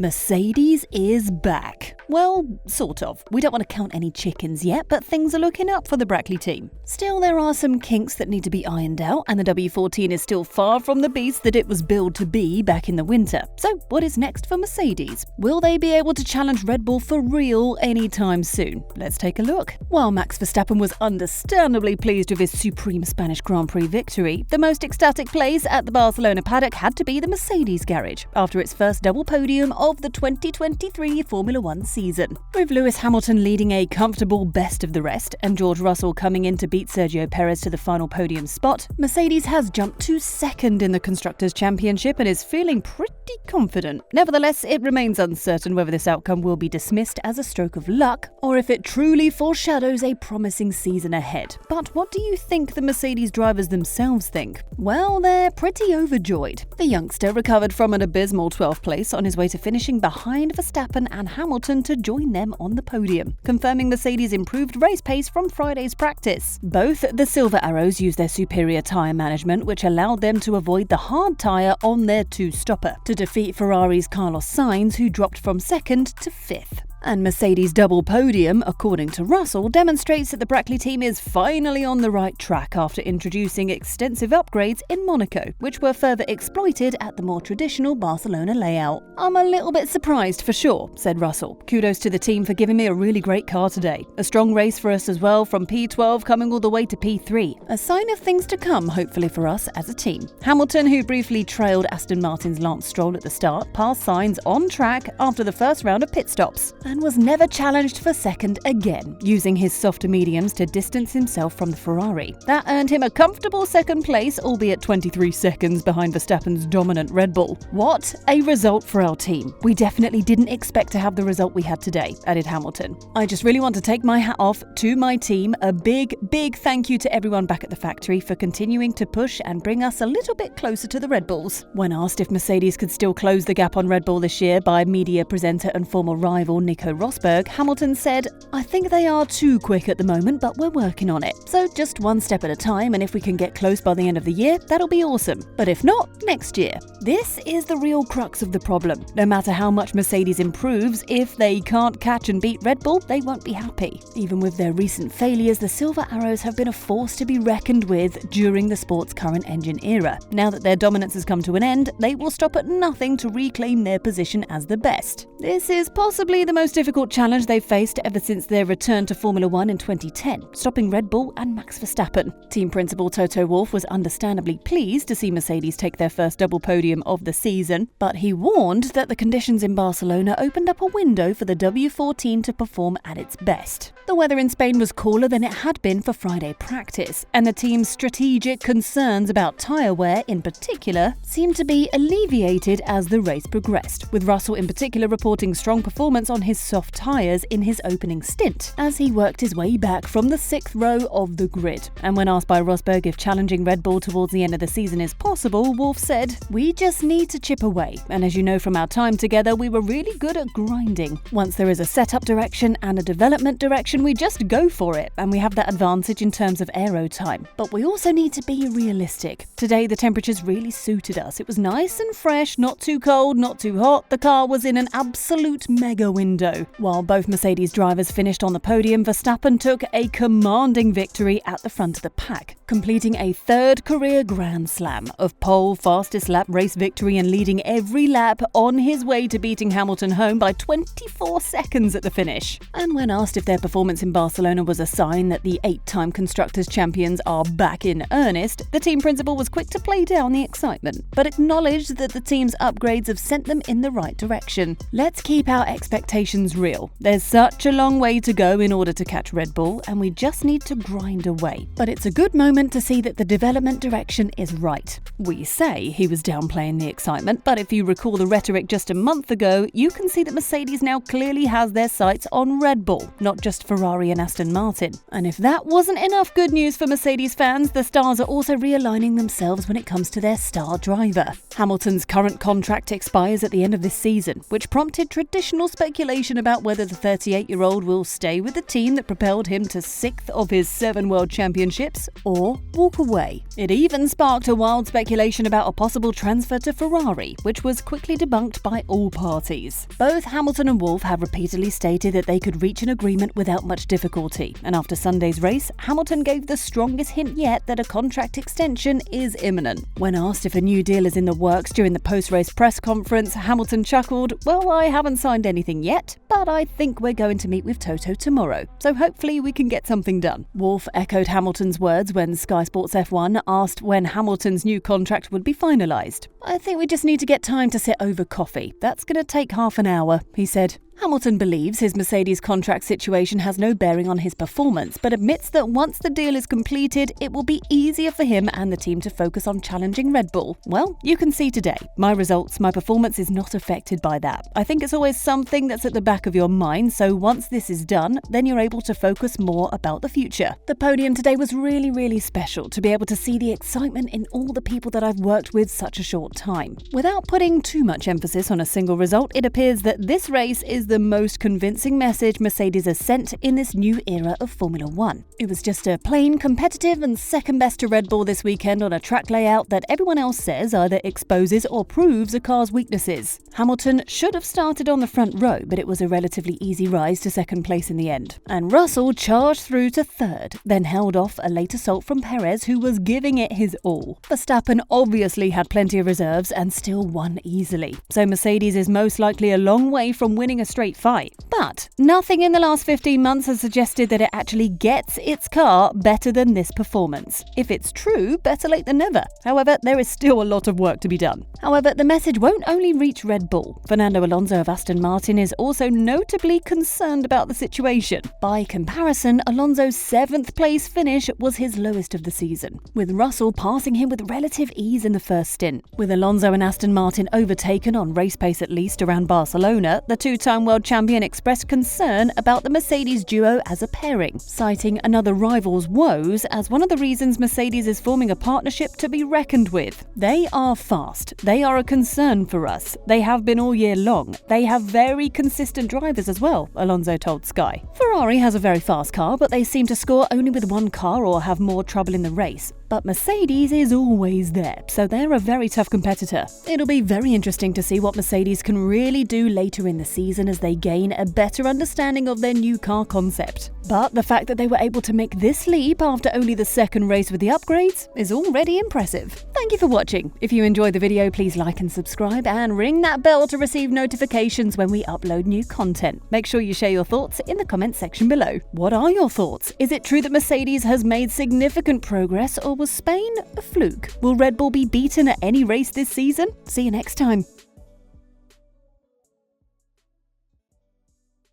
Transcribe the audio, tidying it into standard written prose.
Mercedes is back. Well, sort of. We don't want to count any chickens yet, but things are looking up for the Brackley team. Still, there are some kinks that need to be ironed out, and the W14 is still far from the beast that it was billed to be back in the winter. So, what is next for Mercedes? Will they be able to challenge Red Bull for real anytime soon? Let's take a look. While Max Verstappen was understandably pleased with his supreme Spanish Grand Prix victory, the most ecstatic place at the Barcelona paddock had to be the Mercedes garage, after its first double podium of the 2023 Formula One season. With Lewis Hamilton leading a comfortable best of the rest and George Russell coming in to beat Sergio Perez to the final podium spot, Mercedes has jumped to second in the Constructors' Championship and is feeling pretty confident. Nevertheless, it remains uncertain whether this outcome will be dismissed as a stroke of luck or if it truly foreshadows a promising season ahead. But what do you think the Mercedes drivers themselves think? Well, they're pretty overjoyed. The youngster recovered from an abysmal 12th place on his way to finishing behind Verstappen and Hamilton to join them on the podium, confirming Mercedes' improved race pace from Friday's practice. Both the Silver Arrows used their superior tyre management, which allowed them to avoid the hard tyre on their two-stopper, to defeat Ferrari's Carlos Sainz, who dropped from second to fifth. And Mercedes' double podium, according to Russell, demonstrates that the Brackley team is finally on the right track after introducing extensive upgrades in Monaco, which were further exploited at the more traditional Barcelona layout. "I'm a little bit surprised for sure," said Russell. "Kudos to the team for giving me a really great car today. A strong race for us as well, from P12 coming all the way to P3. A sign of things to come, hopefully, for us as a team." Hamilton, who briefly trailed Aston Martin's Lance Stroll at the start, passed Sainz on track after the first round of pit stops, and was never challenged for second again, using his softer mediums to distance himself from the Ferrari. That earned him a comfortable second place, albeit 23 seconds behind Verstappen's dominant Red Bull. "What a result for our team. We definitely didn't expect to have the result we had today," added Hamilton. "I just really want to take my hat off to my team. A big thank you to everyone back at the factory for continuing to push and bring us a little bit closer to the Red Bulls." When asked if Mercedes could still close the gap on Red Bull this year by media presenter and former rival Nico Rosberg, Hamilton said, "I think they are too quick at the moment, but we're working on it. So just one step at a time, and if we can get close by the end of the year, that'll be awesome. But if not, next year." This is the real crux of the problem. No matter how much Mercedes improves, if they can't catch and beat Red Bull, they won't be happy. Even with their recent failures, the Silver Arrows have been a force to be reckoned with during the sport's current engine era. Now that their dominance has come to an end, they will stop at nothing to reclaim their position as the best. This is possibly the most difficult challenge they've faced ever since their return to Formula One in 2010, stopping Red Bull and Max Verstappen. Team principal Toto Wolff was understandably pleased to see Mercedes take their first double podium of the season, but he warned that the conditions in Barcelona opened up a window for the W14 to perform at its best. The weather in Spain was cooler than it had been for Friday practice, and the team's strategic concerns about tyre wear in particular seemed to be alleviated as the race progressed, with Russell in particular reporting strong performance on his soft tyres in his opening stint, as he worked his way back from the 6th row of the grid. And when asked by Rosberg if challenging Red Bull towards the end of the season is possible, Wolff said, "We just need to chip away, and as you know from our time together, we were really good at grinding. Once there is a setup direction and a development direction, we just go for it, and we have that advantage in terms of aero time. But we also need to be realistic. Today the temperatures really suited us. It was nice and fresh, not too cold, not too hot. The car was in an absolute mega window." While both Mercedes drivers finished on the podium, Verstappen took a commanding victory at the front of the pack, completing a third career Grand Slam of pole, fastest lap race victory and leading every lap on his way to beating Hamilton home by 24 seconds at the finish. And when asked if their performance in Barcelona was a sign that the 8-time Constructors' champions are back in earnest, the team principal was quick to play down the excitement, but acknowledged that the team's upgrades have sent them in the right direction. "Let's keep our expectations real. There's such a long way to go in order to catch Red Bull, and we just need to grind away. But it's a good moment to see that the development direction is right." We say he was downplaying the excitement, but if you recall the rhetoric just a month ago, you can see that Mercedes now clearly has their sights on Red Bull, not just Ferrari and Aston Martin. And if that wasn't enough good news for Mercedes fans, the stars are also realigning themselves when it comes to their star driver. Hamilton's current contract expires at the end of this season, which prompted traditional speculation about whether the 38-year-old will stay with the team that propelled him to 6th of his 7 world championships or walk away. It even sparked a wild speculation about a possible transfer to Ferrari, which was quickly debunked by all parties. Both Hamilton and Wolff have repeatedly stated that they could reach an agreement without much difficulty, and after Sunday's race, Hamilton gave the strongest hint yet that a contract extension is imminent. When asked if a new deal is in the works during the post-race press conference, Hamilton chuckled, "Well, I haven't signed anything yet, but I think we're going to meet with Toto tomorrow, so hopefully we can get something done." Wolff echoed Hamilton's words when Sky Sports F1 asked when Hamilton's new contract would be finalised. "I think we just need to get time to sit over coffee. That's going to take half an hour," he said. Hamilton believes his Mercedes contract situation has no bearing on his performance, but admits that once the deal is completed, it will be easier for him and the team to focus on challenging Red Bull. "Well, you can see today. My results, my performance is not affected by that. I think it's always something that's at the back of your mind, so once this is done, then you're able to focus more about the future. The podium today was really special to be able to see the excitement in all the people that I've worked with such a short time." Without putting too much emphasis on a single result, it appears that this race is the most convincing message Mercedes has sent in this new era of Formula One. It was just a plain competitive and second best to Red Bull this weekend on a track layout that everyone else says either exposes or proves a car's weaknesses. Hamilton should have started on the front row, but it was a relatively easy rise to second place in the end. And Russell charged through to third, then held off a late assault from Perez, who was giving it his all. Verstappen obviously had plenty of reserves and still won easily. So Mercedes is most likely a long way from winning a straight fight. But nothing in the last 15 months has suggested that it actually gets its car better than this performance. If it's true, better late than never. However, there is still a lot of work to be done. However, the message won't only reach Red Bull. Fernando Alonso of Aston Martin is also notably concerned about the situation. By comparison, Alonso's 7th place finish was his lowest of the season, with Russell passing him with relative ease in the first stint. With Alonso and Aston Martin overtaken on race pace at least around Barcelona, the two-time world champion expressed concern about the Mercedes duo as a pairing, citing another rival's woes as one of the reasons Mercedes is forming a partnership to be reckoned with. "They are fast. They are a concern for us. They have been all year long. They have very consistent drivers as well," Alonso told Sky. Ferrari has a very fast car, but they seem to score only with one car or have more trouble in the race. But Mercedes is always there, so they're a very tough competitor. It'll be very interesting to see what Mercedes can really do later in the season as they gain a better understanding of their new car concept. But the fact that they were able to make this leap after only the second race with the upgrades is already impressive. Thank you for watching. If you enjoyed the video, please like and subscribe and ring that bell to receive notifications when we upload new content. Make sure you share your thoughts in the comments section below. What are your thoughts? Is it true that Mercedes has made significant progress, or was Spain a fluke? Will Red Bull be beaten at any race this season? See you next time.